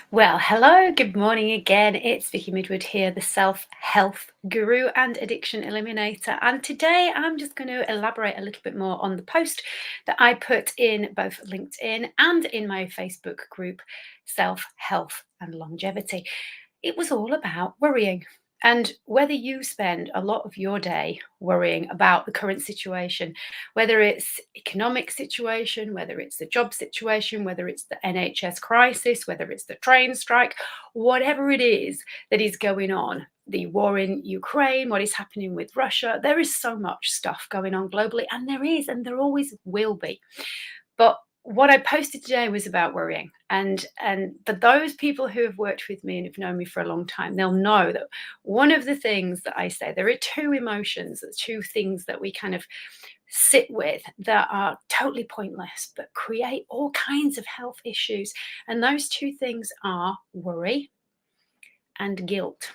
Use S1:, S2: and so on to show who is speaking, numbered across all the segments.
S1: Well, hello, good morning again. It's Vicky Midwood here, the self-health guru and addiction eliminator. And today I'm just going to elaborate a little bit more on the post that I put in both LinkedIn and in my Facebook group, Self-Health and Longevity. It was all about worrying. And whether you spend a lot of your day worrying about the current situation, whether it's economic situation, whether it's the job situation, whether it's the NHS crisis, whether it's the train strike, whatever it is that is going on, the war in Ukraine, what is happening with Russia, there is so much stuff going on globally, and there is, and there always will be. But what I posted today was about worrying. And for those people who have worked with me and have known me for a long time, they'll know that one of the things that I say, there are two emotions, two things that we kind of sit with that are totally pointless, but create all kinds of health issues. And those two things are worry and guilt,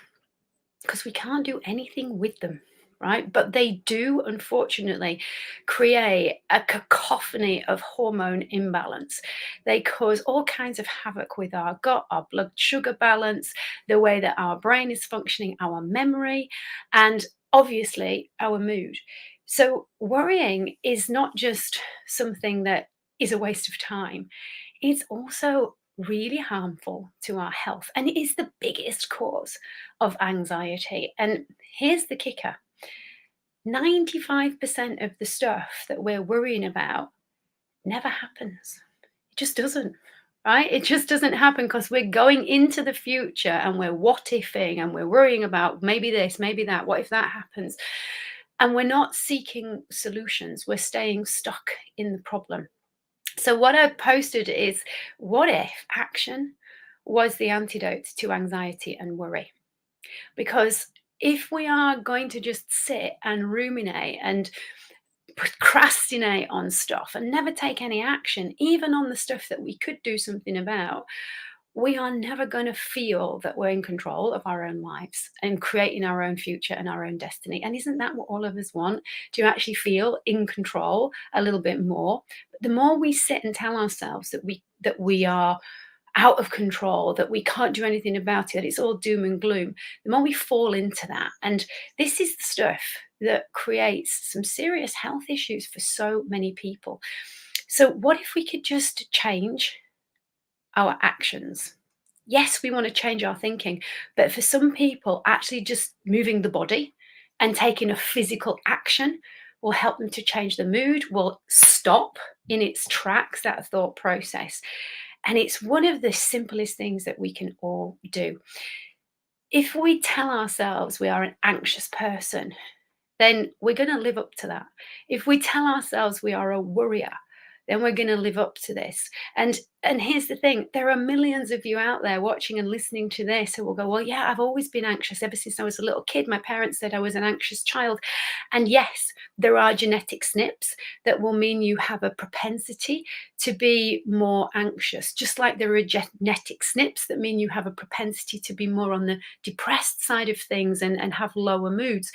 S1: because we can't do anything with them. Right? But they do, unfortunately, create a cacophony of hormone imbalance. They cause all kinds of havoc with our gut, our blood sugar balance, the way that our brain is functioning, our memory, and obviously our mood. So, worrying is not just something that is a waste of time, it's also really harmful to our health, and it is the biggest cause of anxiety. And here's the kicker: 95% of the stuff that we're worrying about never happens. It just doesn't, right? It just doesn't happen because we're going into the future and we're what ifing and we're worrying about maybe this, maybe that, what if that happens? And we're not seeking solutions, we're staying stuck in the problem. So, what I posted is, what if action was the antidote to anxiety and worry? Because if we are going to just sit and ruminate and procrastinate on stuff and never take any action, even on the stuff that we could do something about, we are never going to feel that we're in control of our own lives and creating our own future and our own destiny. And isn't that what all of us want? To actually feel in control a little bit more. But the more we sit and tell ourselves that we are out of control, that we can't do anything about it, that it's all doom and gloom, the more we fall into that. And this is the stuff that creates some serious health issues for so many people. So, what if we could just change our actions? Yes, we want to change our thinking, but for some people, actually just moving the body and taking a physical action will help them to change the mood, will stop in its tracks that thought process. And it's one of the simplest things that we can all do. If we tell ourselves we are an anxious person, then we're going to live up to that. If we tell ourselves we are a worrier, then we're going to live up to this. And here's the thing: there are millions of you out there watching and listening to this who will go, well, yeah, I've always been anxious ever since I was a little kid. My parents said I was an anxious child. And yes, there are genetic SNPs that will mean you have a propensity to be more anxious, just like there are genetic SNPs that mean you have a propensity to be more on the depressed side of things and have lower moods.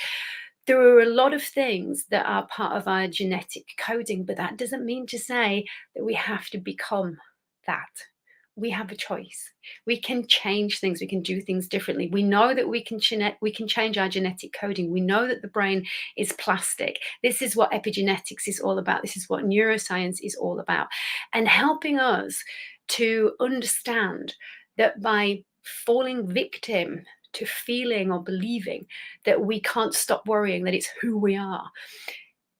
S1: There are a lot of things that are part of our genetic coding, but that doesn't mean to say that we have to become that. We have a choice. We can change things. We can do things differently. We know that we can change our genetic coding. We know that the brain is plastic. This is what epigenetics is all about. This is what neuroscience is all about. And helping us to understand that by falling victim to feeling or believing that we can't stop worrying, that it's who we are,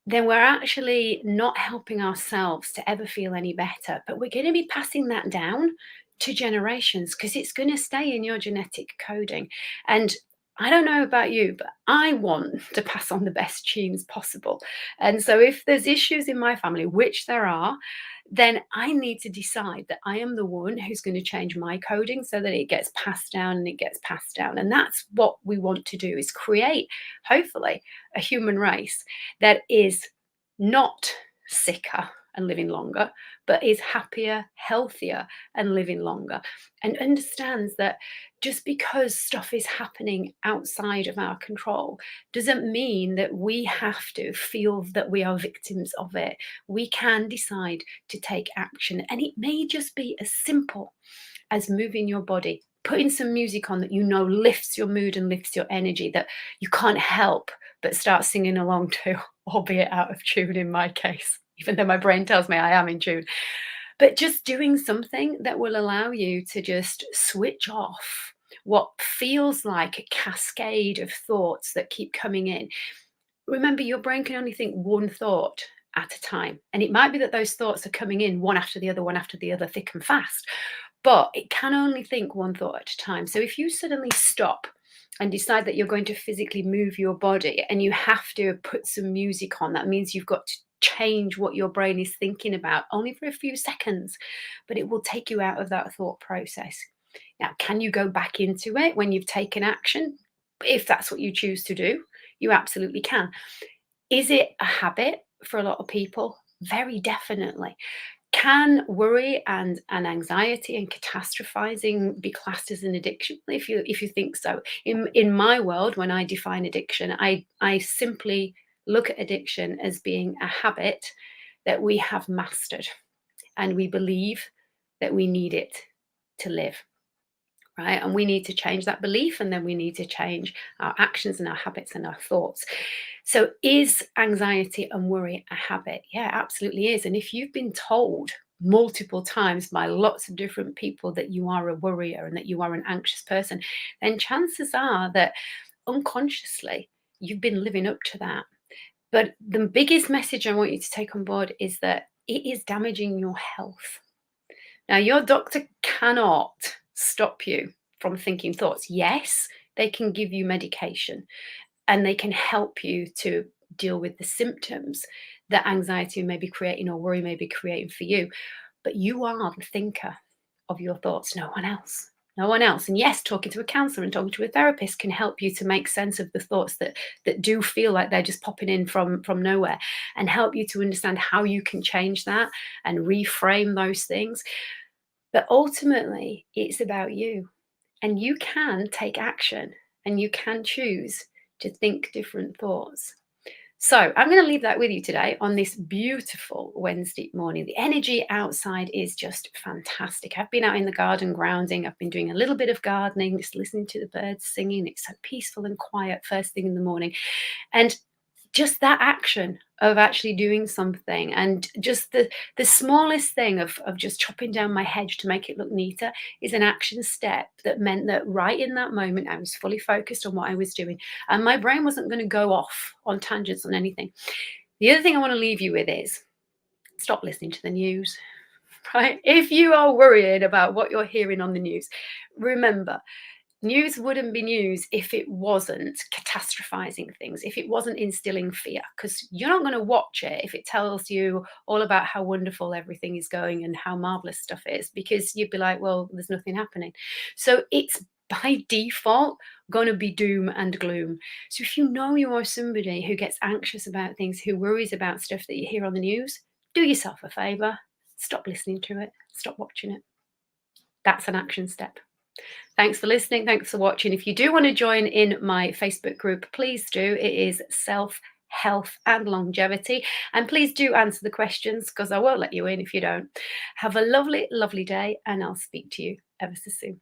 S1: then we're actually not helping ourselves to ever feel any better. But we're going to be passing that down to generations because it's going to stay in your genetic coding. And I don't know about you, but I want to pass on the best genes possible. And so if there's issues in my family, which there are, then I need to decide that I am the one who's going to change my coding so that it gets passed down and it gets passed down. And that's what we want to do, is create, hopefully, a human race that is not sicker and living longer, but is happier, healthier, and living longer. And understands that just because stuff is happening outside of our control doesn't mean that we have to feel that we are victims of it. We can decide to take action, and it may just be as simple as moving your body, putting some music on that you know lifts your mood and lifts your energy, that you can't help but start singing along to, albeit out of tune in my case, even though my brain tells me I am in tune. But just doing something that will allow you to just switch off what feels like a cascade of thoughts that keep coming in. Remember, your brain can only think one thought at a time. And it might be that those thoughts are coming in one after the other, thick and fast, but it can only think one thought at a time. So if you suddenly stop and decide that you're going to physically move your body and you have to put some music on, that means you've got to change what your brain is thinking about only for a few seconds, but it will take you out of that thought process. Now, can you go back into it when you've taken action? If that's what you choose to do, you absolutely can. Is it a habit for a lot of people? Very definitely. Can worry and anxiety and catastrophizing be classed as an addiction? If you think so. In my world, when I define addiction, I simply look at addiction as being a habit that we have mastered and we believe that we need it to live. Right? And we need to change that belief, and then we need to change our actions and our habits and our thoughts. So, is anxiety and worry a habit? Yeah, absolutely is. And if you've been told multiple times by lots of different people that you are a worrier and that you are an anxious person, then chances are that unconsciously you've been living up to that. But the biggest message I want you to take on board is that it is damaging your health. Now, your doctor cannot stop you from thinking thoughts. Yes, they can give you medication and they can help you to deal with the symptoms that anxiety may be creating or worry may be creating for you. But you are the thinker of your thoughts, no one else. No one else. And yes, talking to a counselor and talking to a therapist can help you to make sense of the thoughts that do feel like they're just popping in from nowhere, and help you to understand how you can change that and reframe those things. But ultimately, it's about you, and you can take action and you can choose to think different thoughts. So I'm going to leave that with you today on this beautiful Wednesday morning. The energy outside is just fantastic. I've been out in the garden grounding. I've been doing a little bit of gardening, just listening to the birds singing. It's so peaceful and quiet first thing in the morning. And just that action of actually doing something, and just the smallest thing of just chopping down my hedge to make it look neater is an action step that meant that right in that moment I was fully focused on what I was doing, and my brain wasn't going to go off on tangents on anything. The other thing I want to leave you with is stop listening to the news. Right? If you are worried about what you're hearing on the news, remember, news wouldn't be news if it wasn't catastrophizing things, if it wasn't instilling fear, because you're not going to watch it if it tells you all about how wonderful everything is going and how marvelous stuff is, because you'd be like, well, there's nothing happening. So it's by default going to be doom and gloom. So if you know you are somebody who gets anxious about things, who worries about stuff that you hear on the news, do yourself a favor, stop listening to it, stop watching it. That's an action step. Thanks for listening. Thanks for watching. If you do want to join in my Facebook group, please do. It is Self, Health and Longevity. And please do answer the questions, because I won't let you in if you don't. Have a lovely, lovely day, and I'll speak to you ever so soon.